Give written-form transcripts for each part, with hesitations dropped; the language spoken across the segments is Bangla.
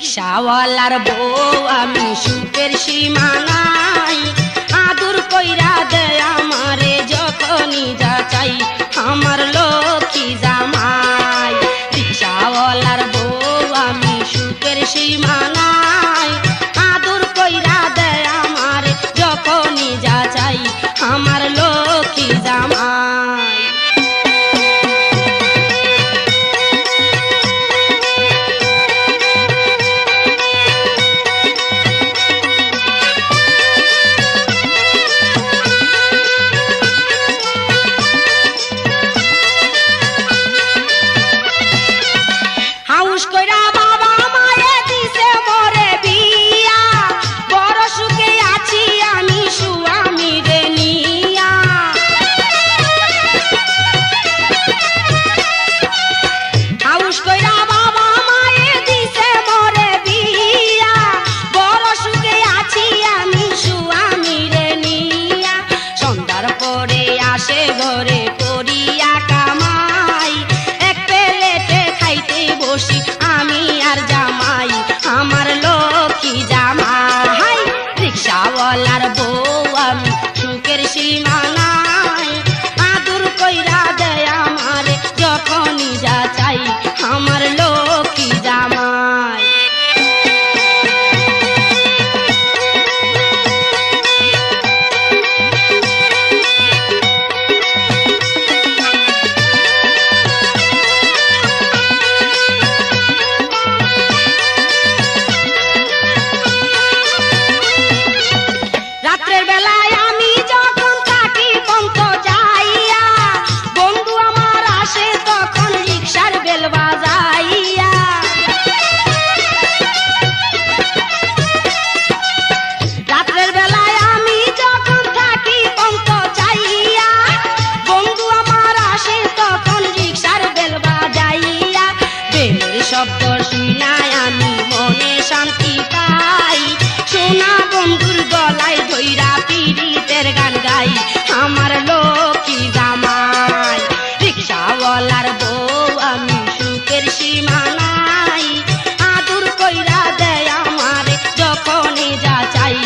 রিকশাওয়ালার বউ আমি সুখের সীমা নাই, আদর কইরা দেয় আমারে যখনই যা চাই আমার লক্ষ্মী জামাই। রিকশাওয়ালার বউ আমি সুখের সীমা নাই, আদর কইরা দেয় আমারে যখনই যা চাই আমার লক্ষ্মী জামাই। ঘরে করিয়া কামাই, এক প্লেটে খাইতে বসি আমি আর জামাই আমার লক্ষ্মী জামাই। রিকশাওয়ালার বউ আমি সুখের সীমা নাই, আদর কইরা দেয় আমারে যখনই যা চাই আমার লক্ষ্মী জামাই। শব্দ শুনায় আমি মনে শান্তি পাই, সোনা বন্ধুর গলায় ধইরা পীড়িতের গান গাই আমার লক্ষ্মী জামাই। রিকশাওয়ালার বউ আমি সুখের সীমা নাই, আদর কইরা দেয় আমারে যখনই যা চাই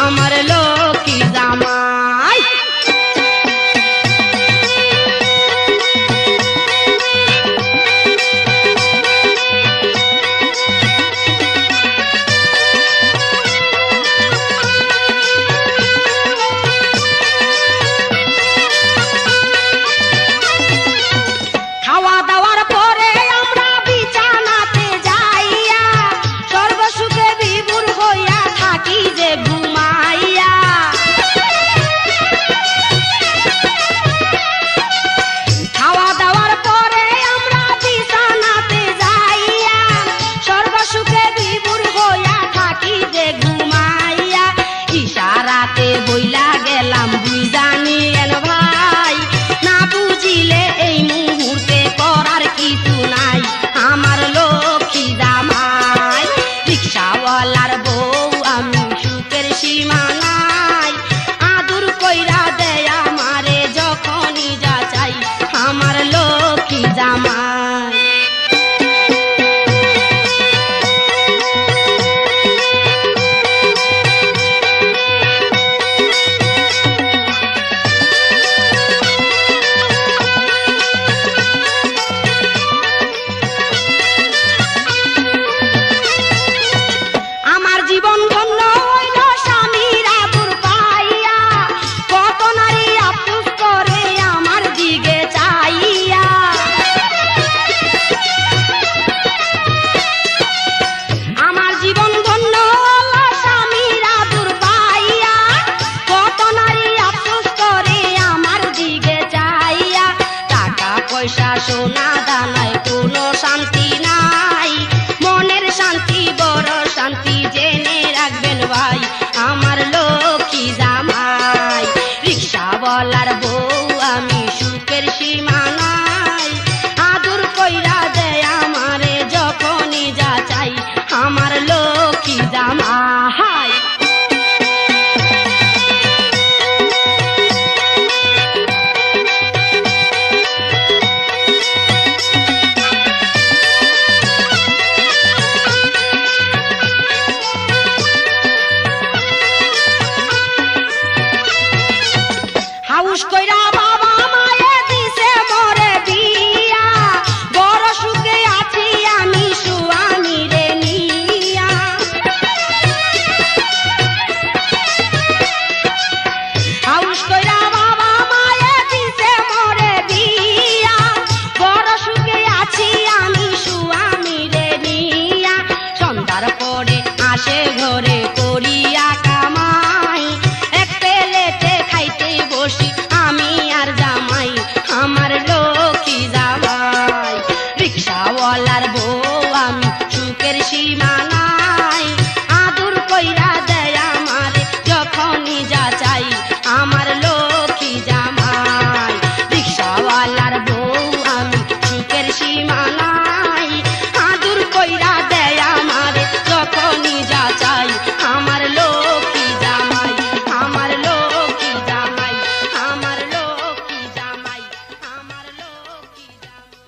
আমার লক্ষ্মী জামাই। খাওয়া দাওয়ার পরে আমরা মানাই আদুর কইরা দেয় আমারে যখনই যা চাই আমার লক্ষ্মী জামাই আমার লক্ষ্মী জামাই আমার লক্ষ্মী জামাই আমার লক্ষ্মী জামাই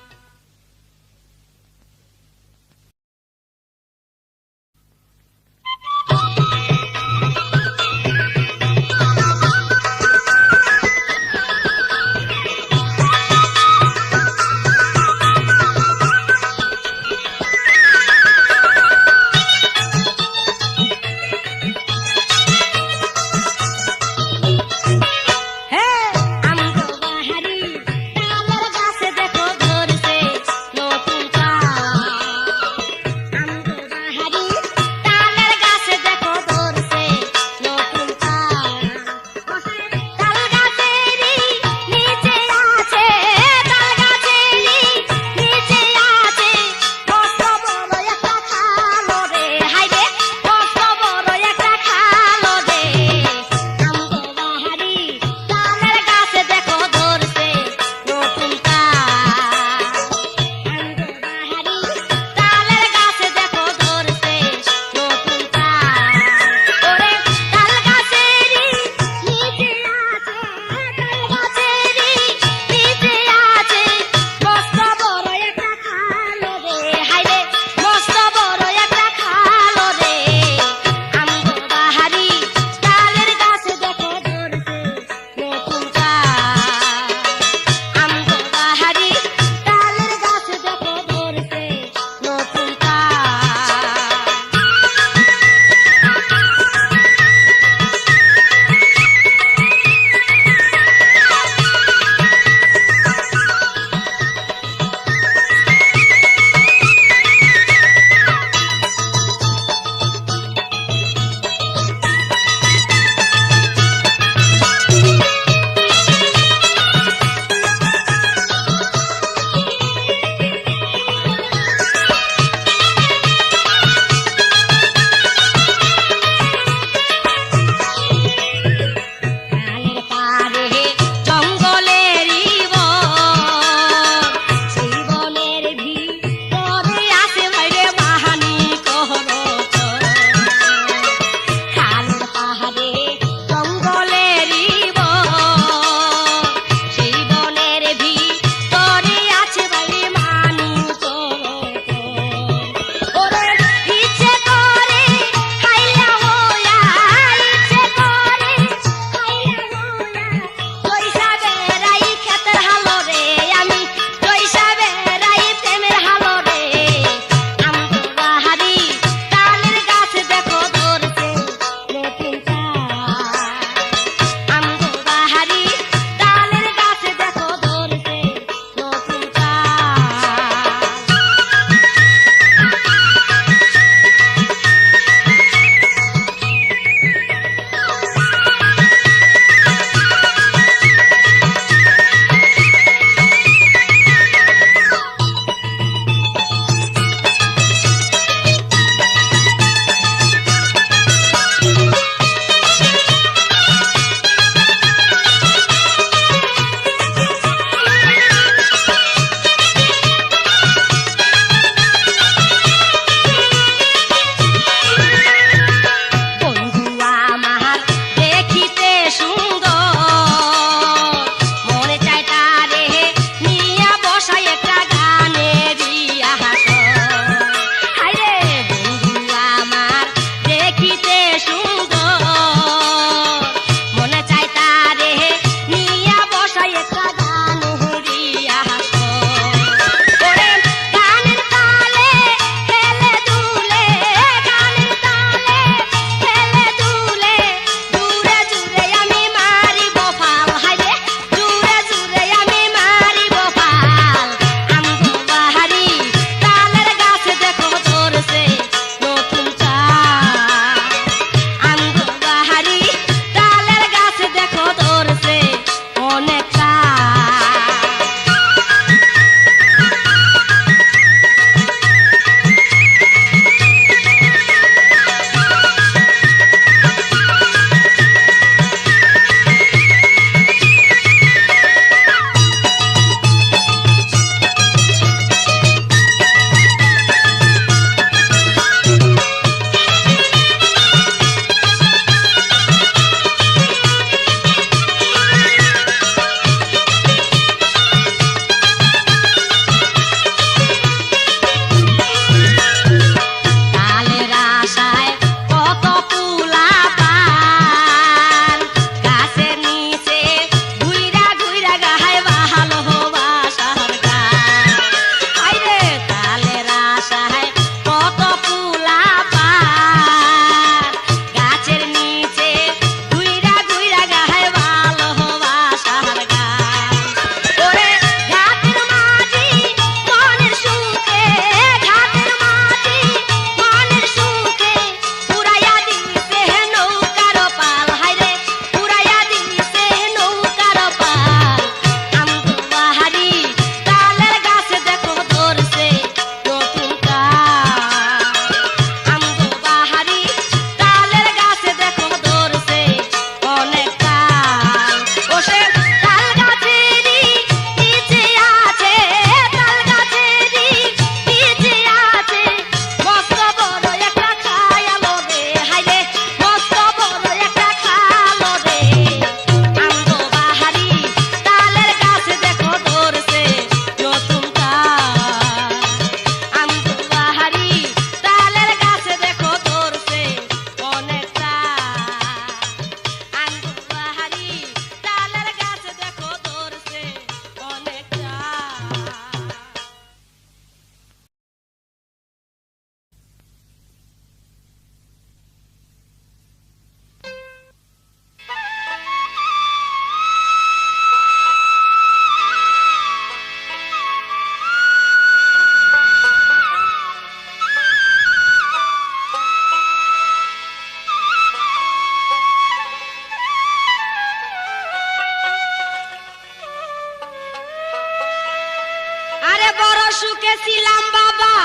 বাবা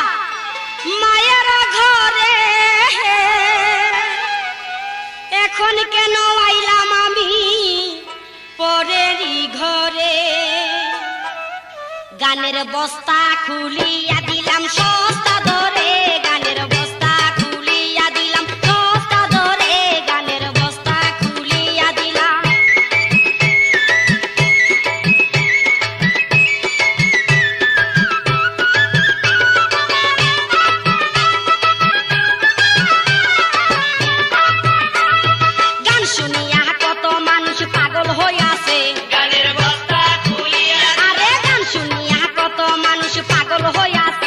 মায়ের ঘরে, এখন কেন আইলাম আমি পরেরই ঘরে। গানের বস্তা খুলিয়া দিলাম সস্তা ধরে, গানের বস্তা খুলিয়া দিলাম সস্তা ধরে, গানের বস্তা খুলিয়া দিলাম। গান শুনিয়া কত মানুষ পাগল হইয়াছে, গানের বস্তা খুলিয়া আরে গান শুনিয়া কত মানুষ পাগল হইয়াছে।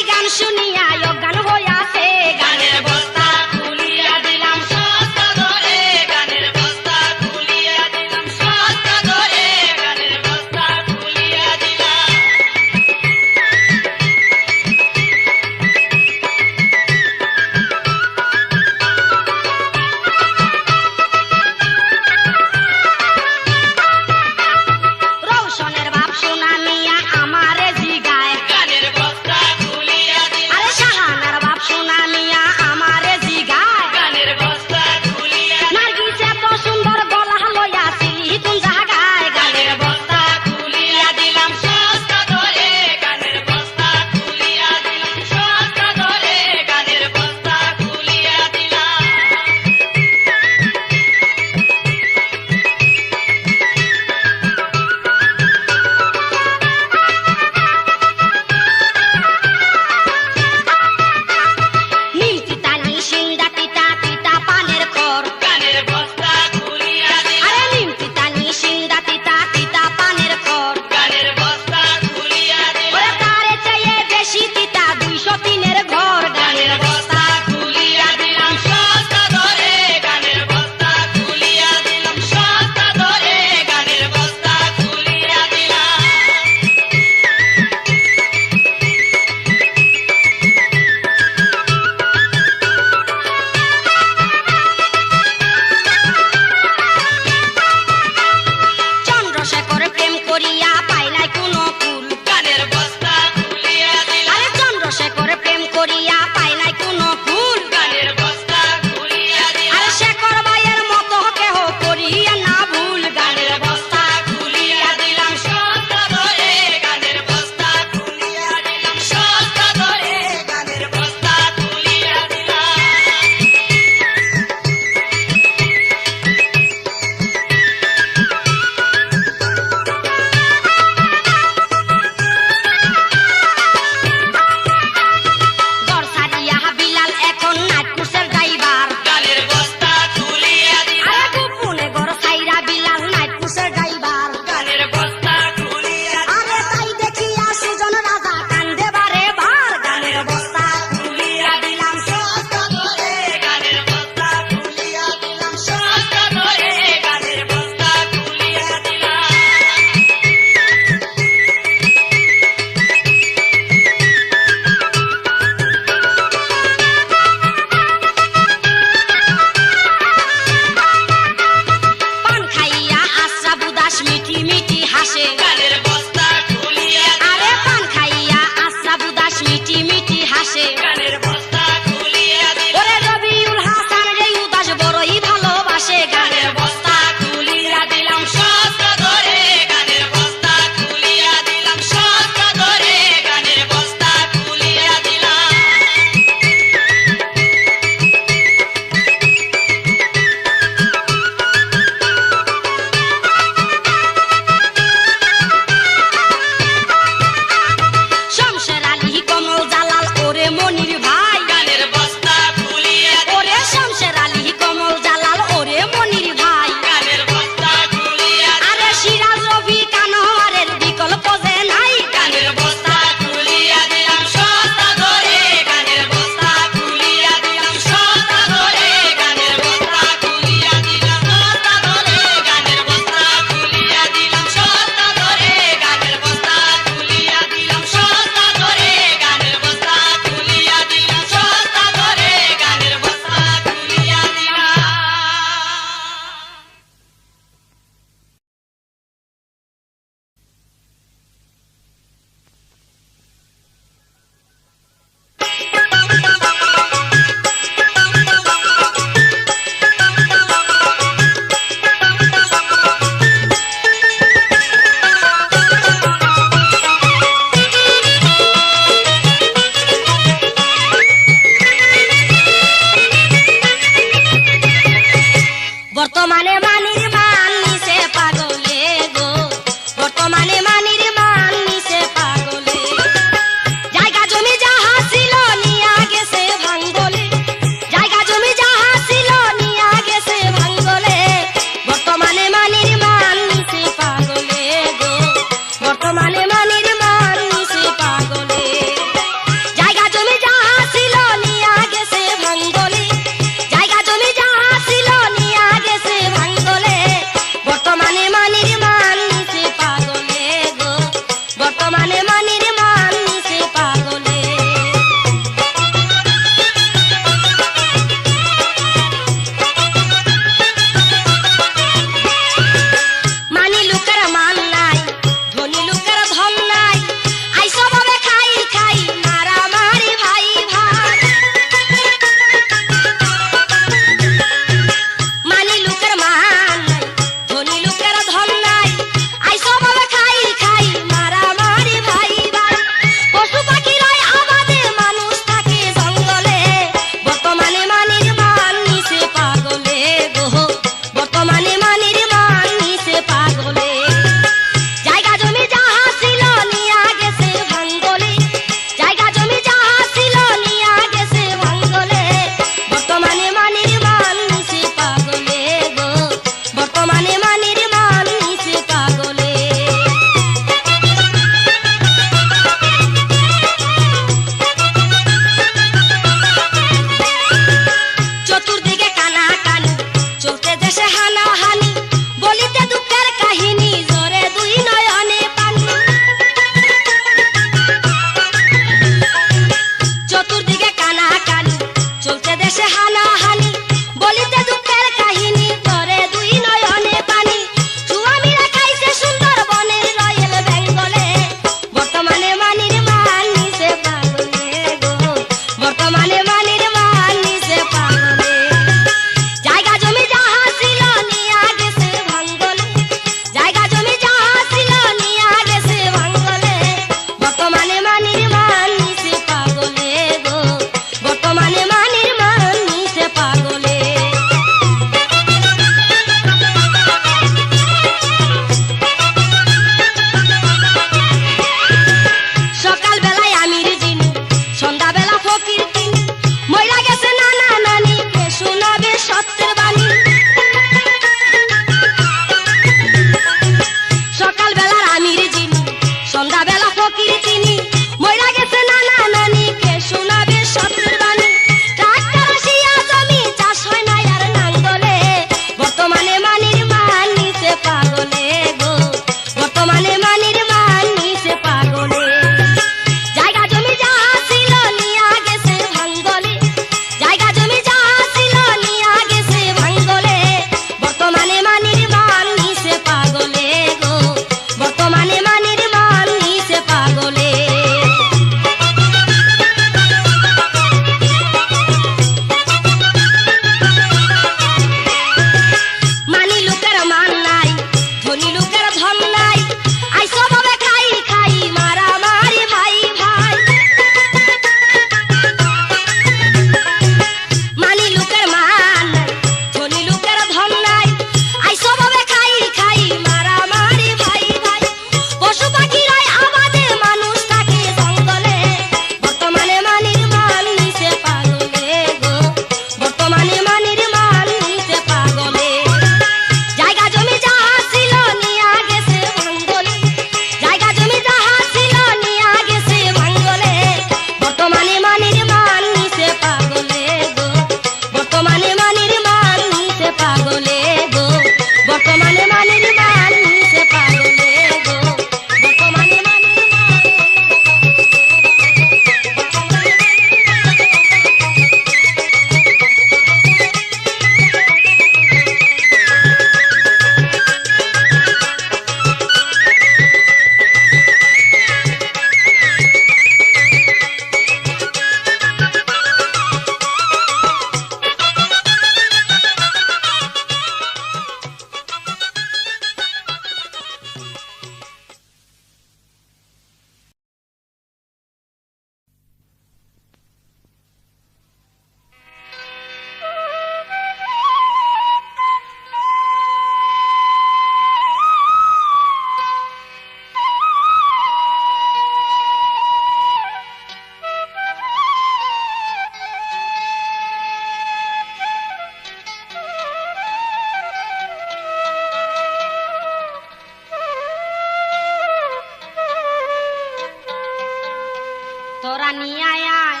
নিয়ে আয়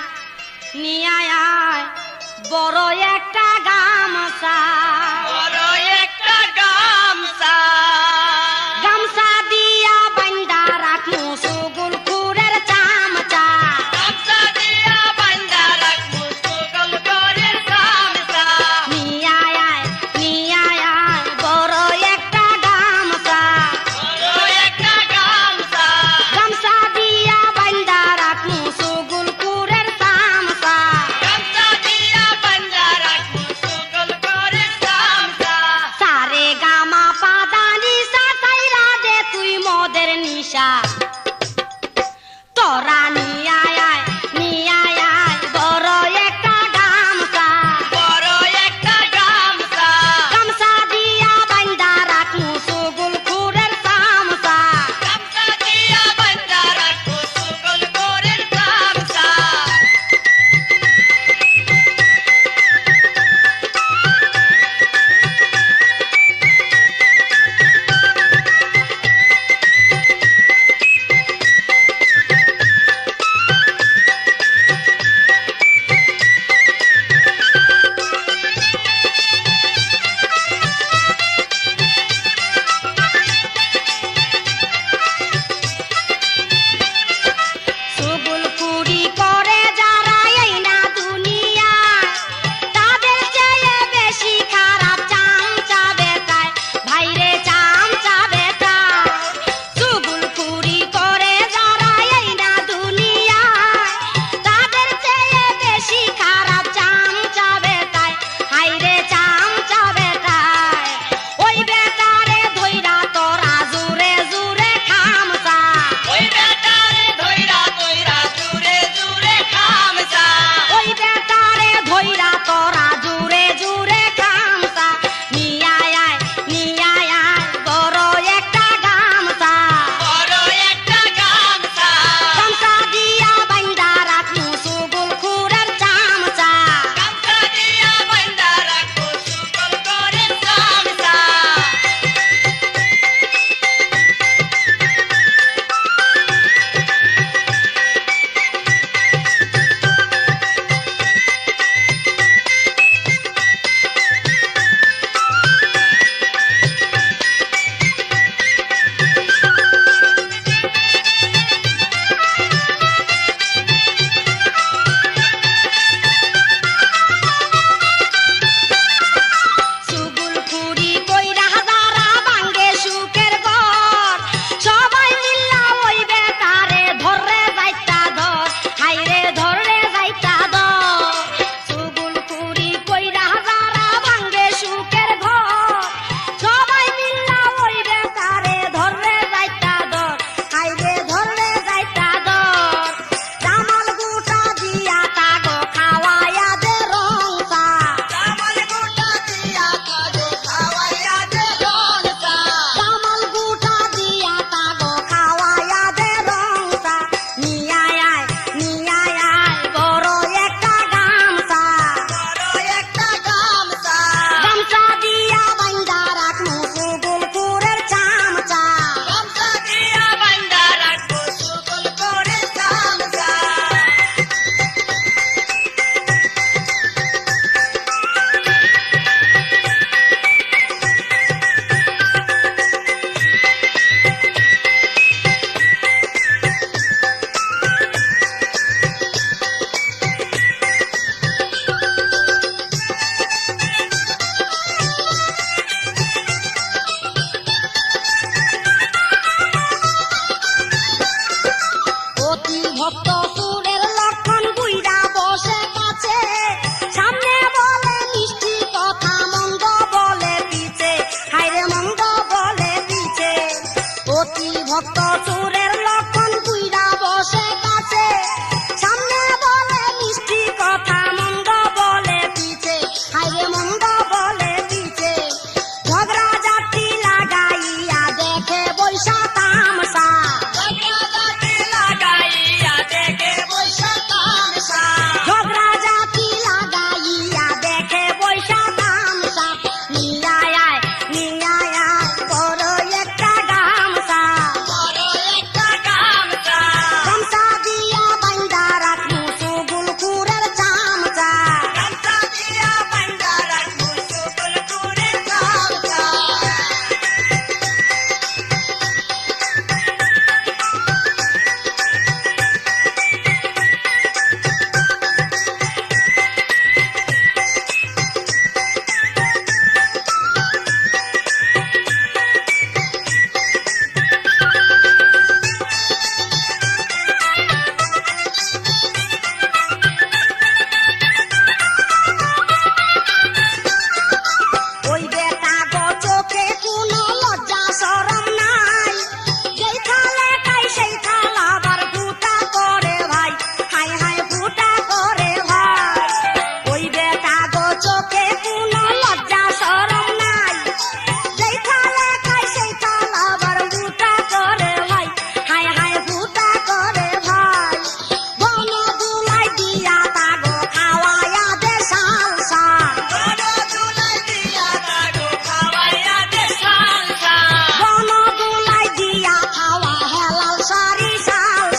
বড় একটা গামছা বড় একটা গামছা গামছা দিয়া বাইন্দা রাখমু সুগুল কুরের চামচা গামছা দিয়া বান্ধা রাখমু সুগল করের গামছা নিয়ে আয় বড় একটা গামছা বড় একটা গামছা গামছা দিয়া বাইন্দা রাখমু সুগুল কুরের চামচা গামছা দিয়া বান্ধা রাখমু সুগল করের গামছা সারে গামা পাদানি সাইরা দে তুই মদের নিশা তোরা নিয়ে আয় বড় একটা গামছা বড় একটা গামছা গামছা দিয়া বাইন্দা রাখমু সুগুল কুরের চামচা গামছা দিয়া বান্ধা রাখমু সুগল করের গামছা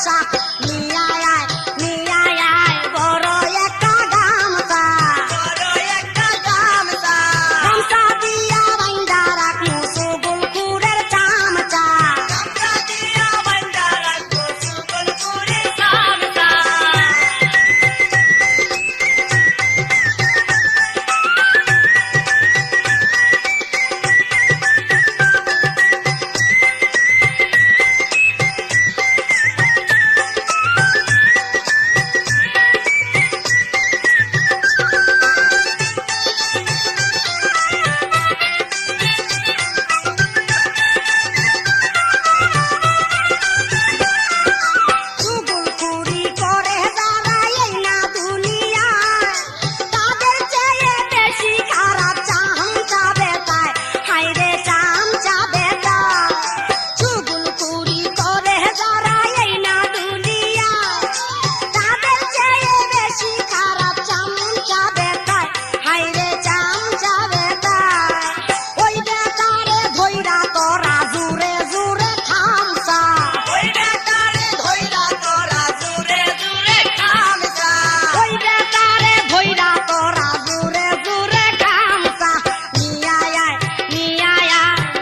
গামছা নিয়ে আয় বড় একটা গামছা বড় একটা গামছা গামছা দিয়া বাইন্দা রাখমু সুগুল কুড়ের চামচা গামছা দিয়া বান্ধা রাখবো সুগল করে গামছা সুগুল কুড়ি করে যারা এই না দুনিয়ায় তাদের চেয়ে বেশি খারাপ চামচা বেটায় হাইরে চামচা বেটা সুগুল কুড়ি করে যারা এই না দুনিয়ায় তাদের চেয়ে বেশি খারাপ চামচা বেটায় হাইরে চামচা বেটায় ওই বেটারে ধইরা তোরা জুরে জুরে খামসা ওই বেটারে ধইরা তোরা জুরে জুরে গামছা ওই বেটারে ধইরা তোরা জুরে জুরে গামছা নিয়ে আয়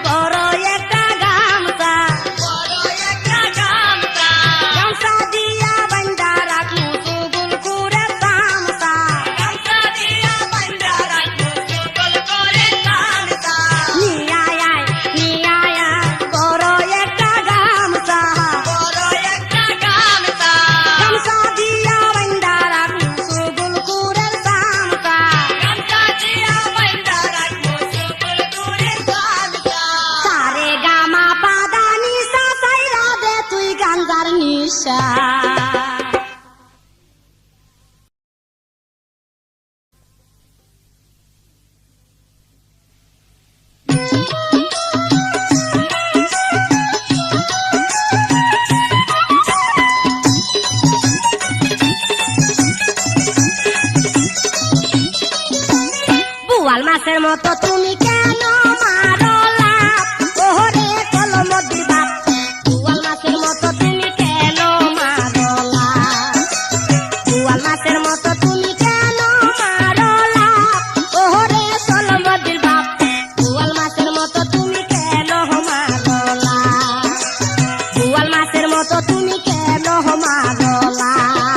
বড় একটা গামছা বড় একটা গামছা গামছা দিয়া বাইন্দা রাখমু সুগুল কুড়ে চামচা গামছা দিয়া বান্ধা রাখবো সুগল করে গামছা নিয়ে আয় বড় একটা গামছা বড় একটা গামছা গামছা দিয়া বাইন্দা রাখমু সুগুল কুড়ে চামচা গামছা দিয়া বান্ধা রাখবো সুগল করে গামছা সারে গামা পাদা নিশা সাইরা দে তুই গাঞ্জার নিশা বুয়াল মাছের মতো তুমি কেন মারো লাভ ওহরে কলম দিবা বুয়াল মাছের মতো তুমি কেন মারো লাভ বুয়াল মাছের মতো তুমি কেন মারো লাভ ওহরে কলম দিবা বুয়াল মাছের মতো তুমি কেন মারো লাভ বুয়াল মাছের মতো তুমি কেন মারো লাভ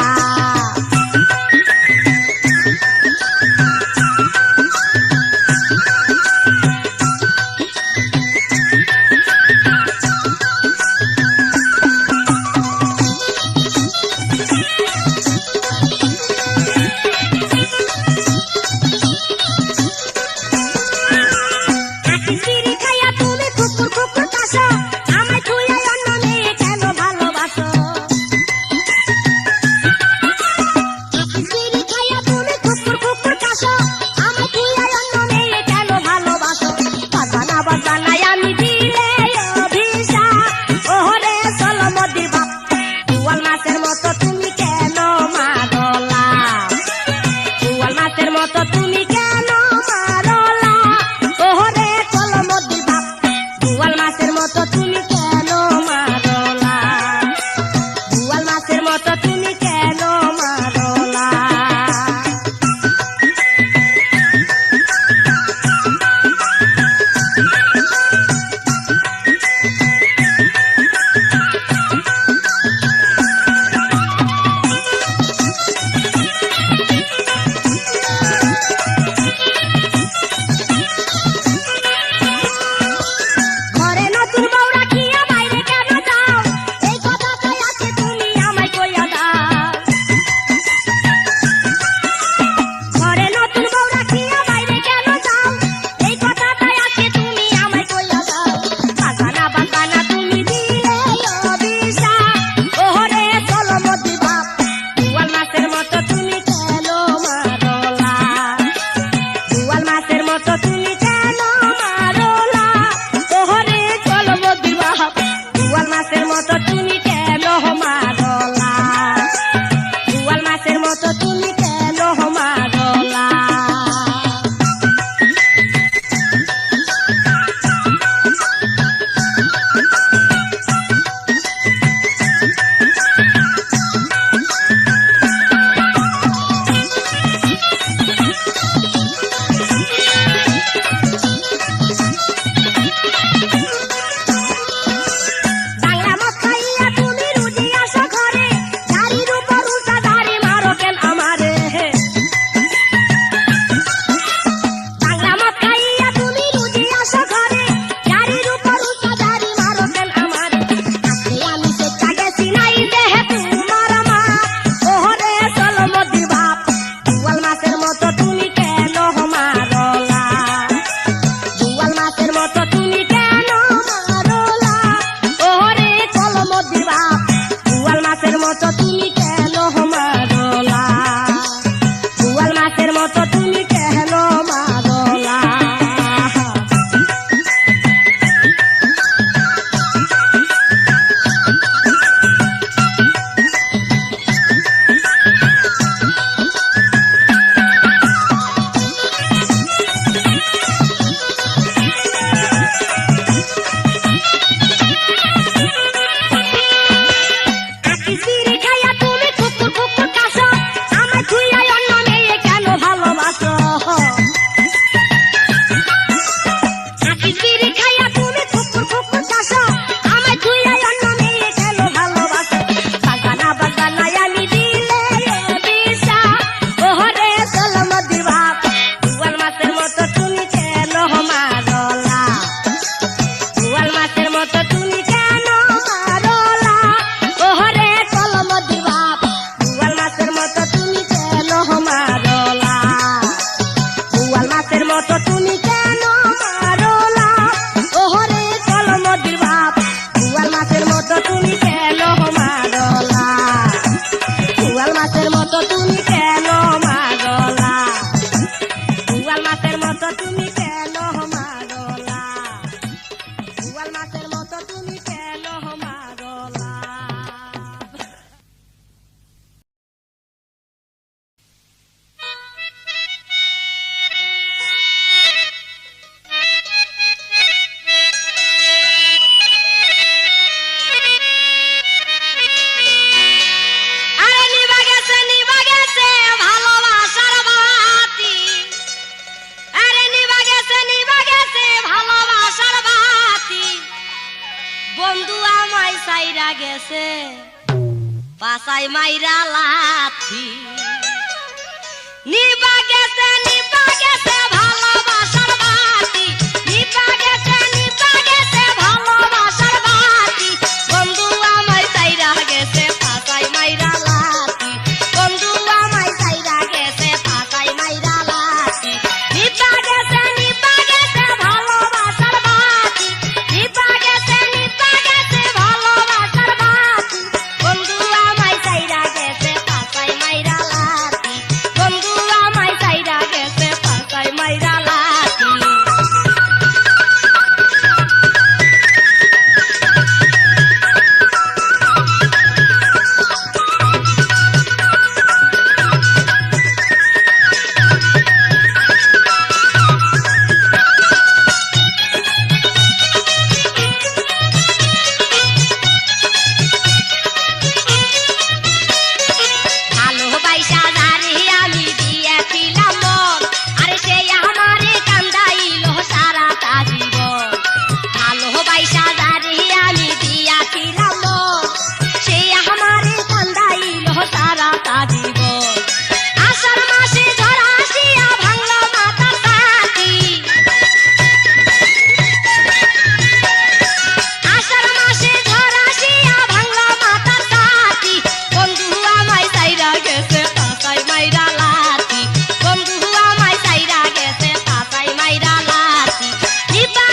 পাছায় মাইরা লাথি নিবা গেছে ভালোবাসার বাতি নিবা গেছে ভালোবাসার বাতি বন্ধু আমায় চাইরা গেছে পাছায় মাইরা লাথি বন্ধু আমায় চাইরা গেছে পাছায় মাইরা লাথি নিবা গেছে ভালোবাসার বাতি নিবা গেছে ভালোবাসার বাতি বন্ধু আমায় চাইরা গেছে পাছায় মাইরা লাথি বন্ধু আমায় চাইরা গেছে পাছায় মাইরা লাথি ভালোবাসা যারে আমি দিয়েছিলাম মন আরে সে আমারে কান্দাইলো সারাটা জীবন ভালোবাসা যারে আমি দিয়েছিলাম মন সে আমারে কান্দাইলো সারাটা জীবন আষাঢ় মাসে ঝড় আসিয়া ভাঙলো মাথার ছাতি আষাঢ় মাসে ঝড় আসিয়া ভাঙলো মাথার ছাতি বন্ধু আমায় চাইরা গেছে পাছায় মাইরা লাথি বন্ধু আমায় চাইরা গেছে পাছায় মাইরা লাথি নিবা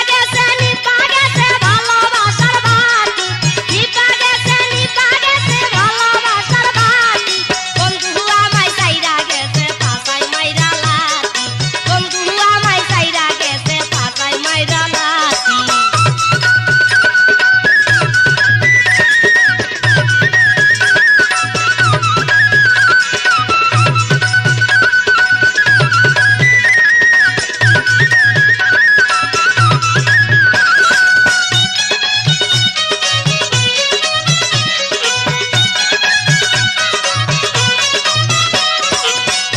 গেছে ভালোবাসার বাতি নিবা গেছে ভালোবাসার বাতি বন্ধু আমায় চাইরা গেছে পাছায় মাইরা লাথি বন্ধু আমায় চাইরা গেছে পাছায় মাইরা লাথি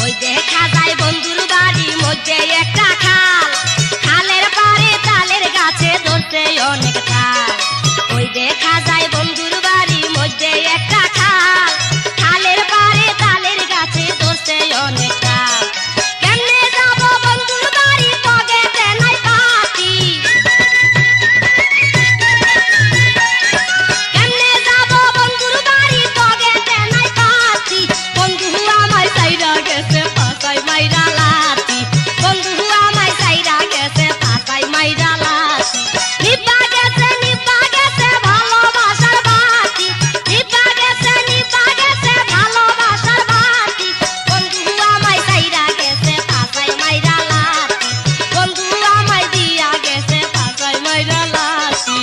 ওই দেখা যায় বন্ধুর বাড়ির মধ্যে একটা খাল খালের পারে তালের গাছে ধরতে অনেক তাল ওই দেখা যায় বন্ধুর বাড়ির মধ্যে একটা খাল খালের পারে তালের গাছে ধরতে অনেক তাল কেমনে যাব বন্ধুর বাড়ি পকেটে নাই পাতি কেমনে যাব বন্ধুর বাড়ি পকেটে নাই পাতি বন্ধু আমায় চাইরা গেছে পাছায় মাইরা লাথি বন্ধু আমায় চাইরা গেছে পাছায় মাইরা লাথি নিবা গেছে ভালোবাসার বাতি নিবা গেছে ভালোবাসার বাতি বন্ধু আমায় চাইরা গেছে পাছায় মাইরা লাথি বন্ধু আমায় দিয়া গেছে পাছায় মাইরা লাথি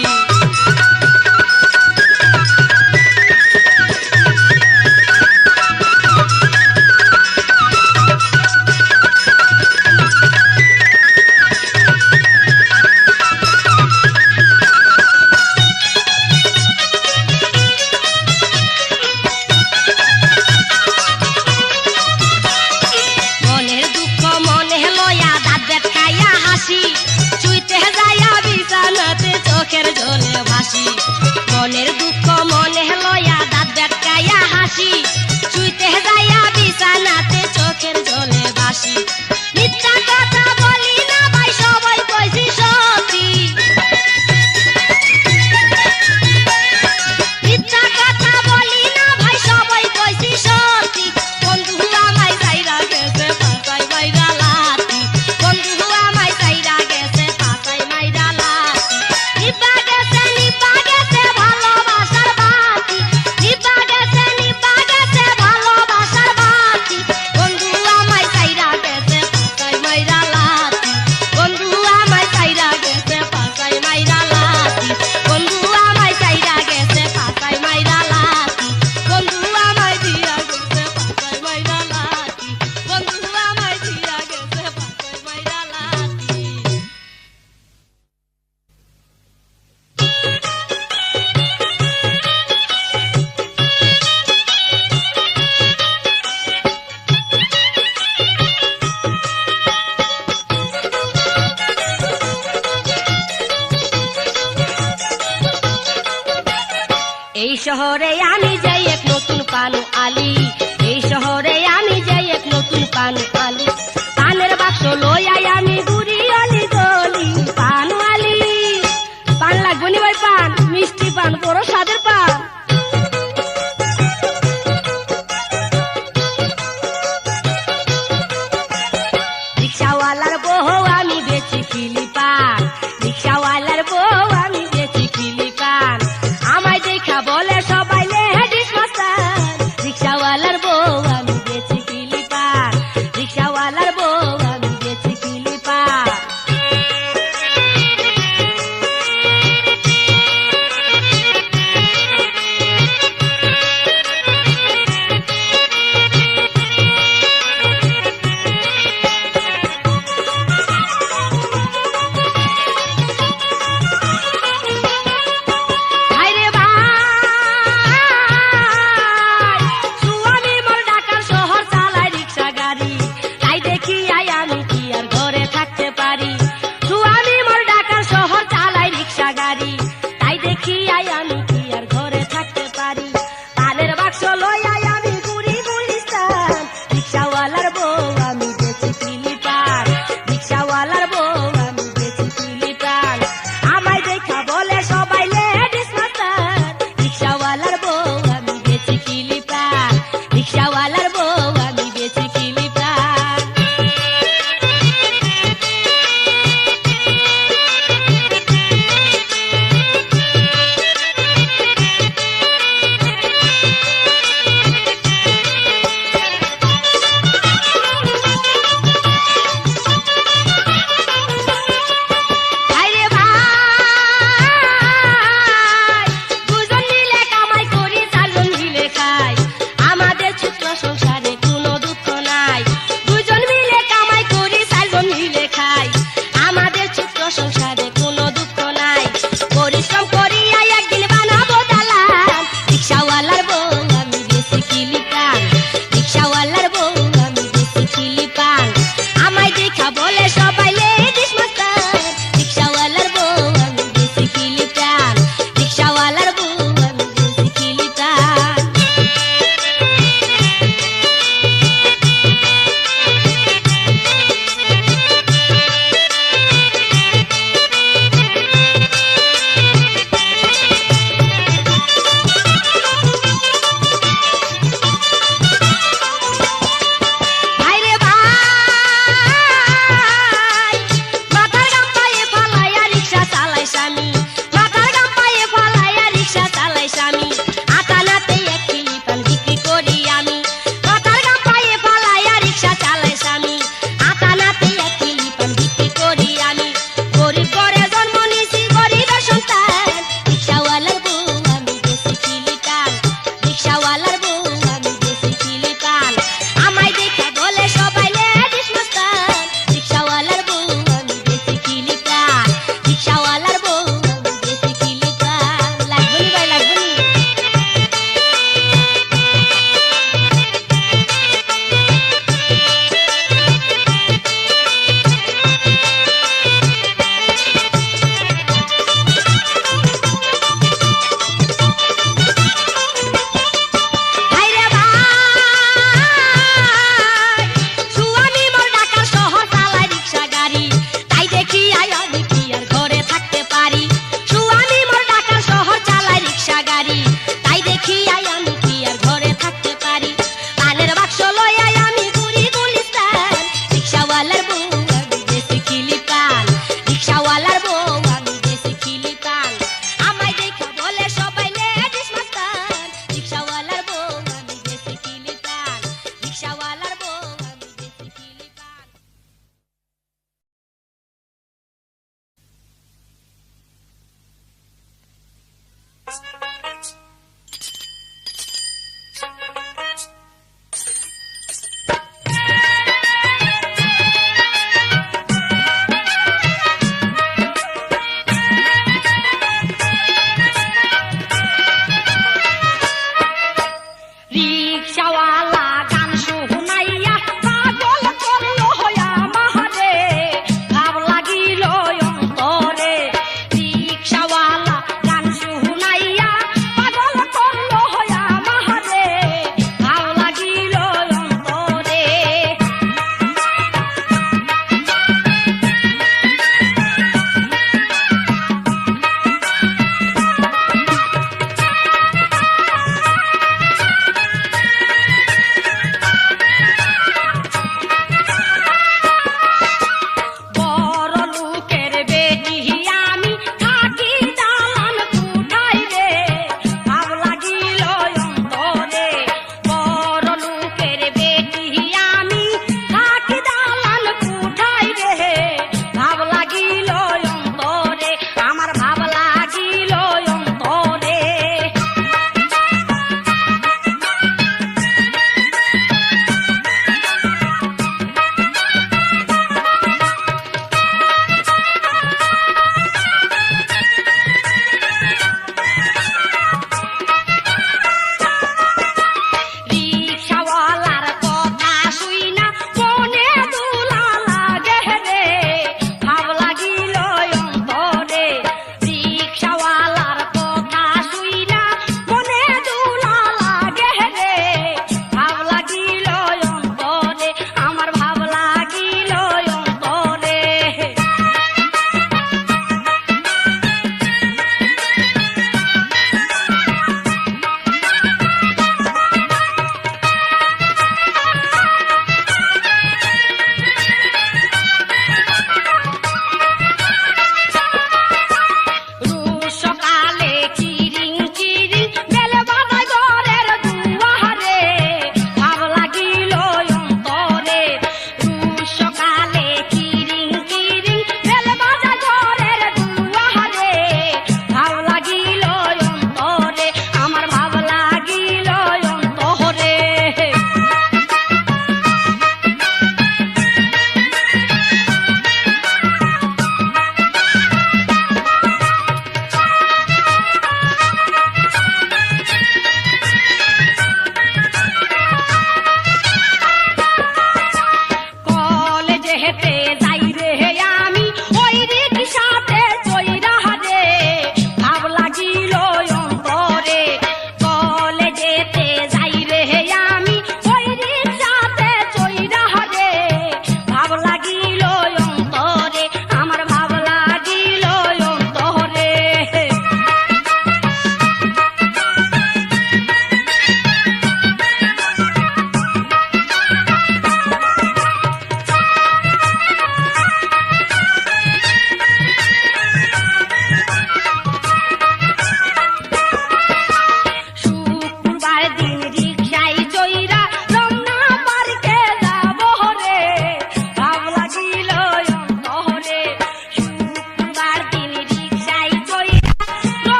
মনের দুঃখ মনে লয়া দাঁত বেত খাইয়া হাসি চুইতে যাইয়া বিছানাতে চোখের জলে ভাসি মনের দুঃখ মনে লয়া দাঁত বেত খাইয়া হাসি চুইতে যাইয়া বিছানাতে চোখের জলে ভাসি মিথ্যা কথা বলি না ভাই সবাই কইছি সত্যি মিথ্যা কথা বলি না ভাই সবাই কইছি সত্যি বন্ধু আমায় চাইরা গেছে পাছায় মাইরা লাথি বন্ধু আমায় চাইরা গেছে পাছায় মাইরা লাথি নিবা গেছে ভালোবাসা রিকশাওয়ালা গান শুনাইয়া পাগল করলো আমারে, ভাব লাগিল অন্তরে। রিকশাওয়ালা গান শুনাইয়া পাগল করলো আমারে, ভাব লাগিল অন্তরে।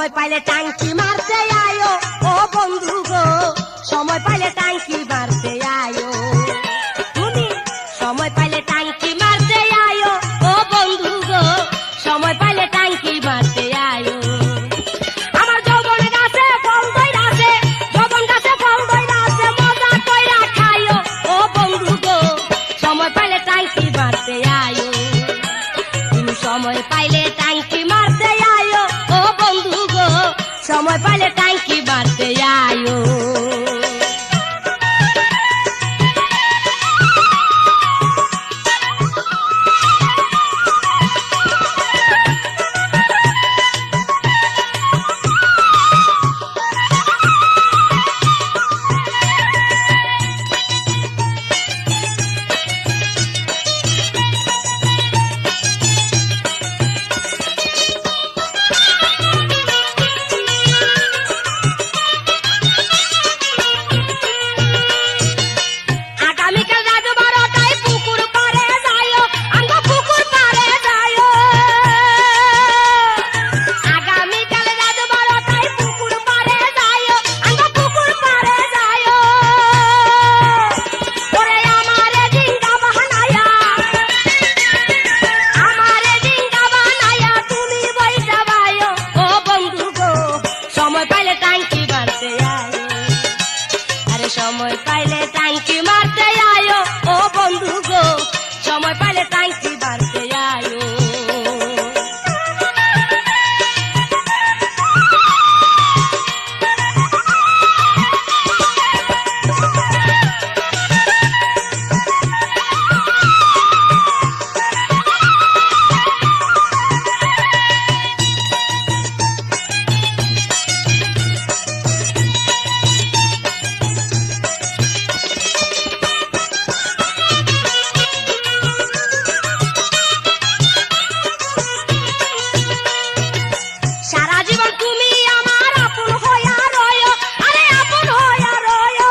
সময় পাইলে টাঙ্কি মারতে আয়ো ও বন্ধু গো সময় পাইলে টাঙ্কি মারতে আয়ো তুমি সময় পাইলে টাঙ্কি মারতে আয়ো ও বন্ধু গো সময় পাইলে টাঙ্কি মারতে আয়ো আমার যৌবন গাছে ফল ধইরাছে যৌবন গাছে ফল ধইরাছে মজা কইরা খাইও ও বন্ধু গো সময় পাইলে টাঙ্কি মারতে আয়ো তুমি সময় পাইলে টাঙ্কি মারতে আয়ো ও বন্ধু গো সময় পাইলে টাঙ্কি মারতে আয়ো আগামীকাল রাত 12টায় পুকুর পাড়ে যাইও আমরা পুকুর পাড়ে যাইও আগামীকাল রাত 12টায় পুকুর পাড়ে যাইও আমরা পুকুর পাড়ে যাইও ওরে আমারে ডিঙ্গা বানায়া তুমি বইটা বাইও ও বন্ধু গো সময় পাইলে টাঙ্কি মারতে আয়ো আরে সময় পাইলে টাঙ্কি মারতে আয়ো ও বন্ধু গো সময় পাইলে টাঙ্কি মারতে আয়ো সারা জীবন তুমি আমার আপন হইয়া রয়ো আরে আপন হইয়া রয়ো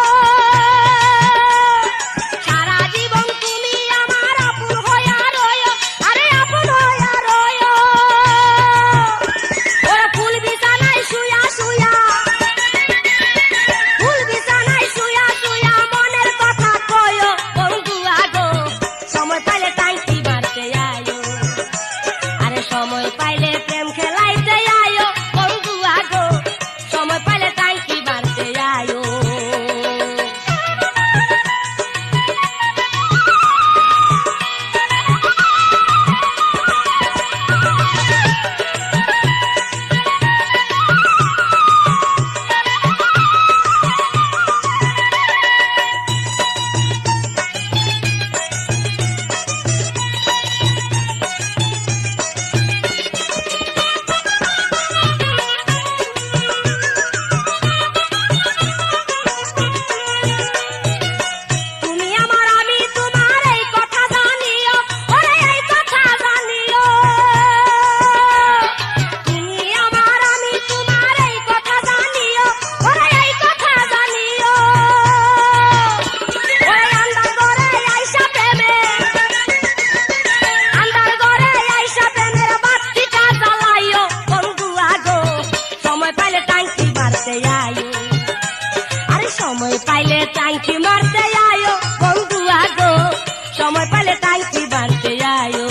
সারা জীবন তুমি আমার আপন হইয়া রয়ো আরে আপন হইয়া রয়ো ওরে ফুল বিছানায় শুয়া শুয়া ফুল বিছানায় শুয়া শুয়া মনের কথা কয়ো বন্ধু আগো সময় পাইলে টাঙ্কি মারতে আয়ো আরে সময় পাইলে প্রেম খেলাইতে আয়ো বন্ধু আগো সময় পাইলে টাঙ্কি মারতে আয়ো তুমি আমার আমি তোমার এই কথা জানিও ওরে এই কথা জানিও তুমি আমার আমি তোমার এই কথা জানিও ওরে এই কথা জানিও ওরে আন্দার ঘরে আইসা প্রেমের বাতিটা জ্বালাইও বন্ধু আগো সময় পাইলে টাঙ্কি মারতে আয়ো আরে সময় পাইলে টাঙ্কি মারতে আয়ো বন্ধু আগো সময় পাইলে টাঙ্কি মারতে আয়ো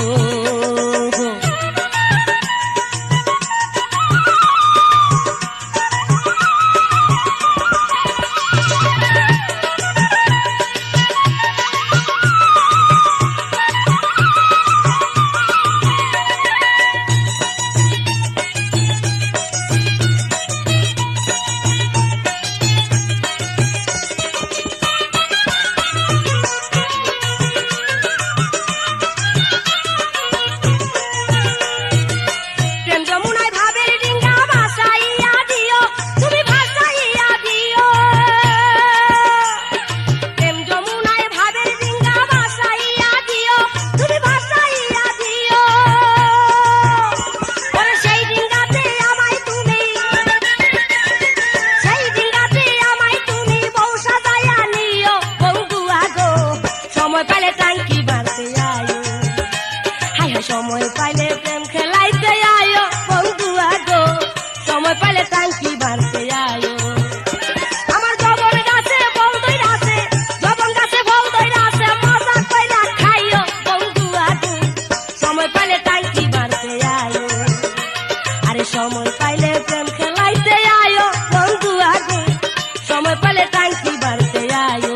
সময় পাইলে প্রেম খেলাইতে আয়ো বন্ধু আগে, সময় পাইলে টাঙ্কি বাড়তে আয়ো।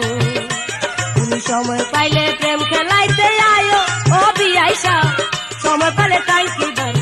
তুমি সময় পাইলে প্রেম খেলাইতে আয়ো ও বিয়াইসা, সময় পাইলে টাঙ্কি বাড়তে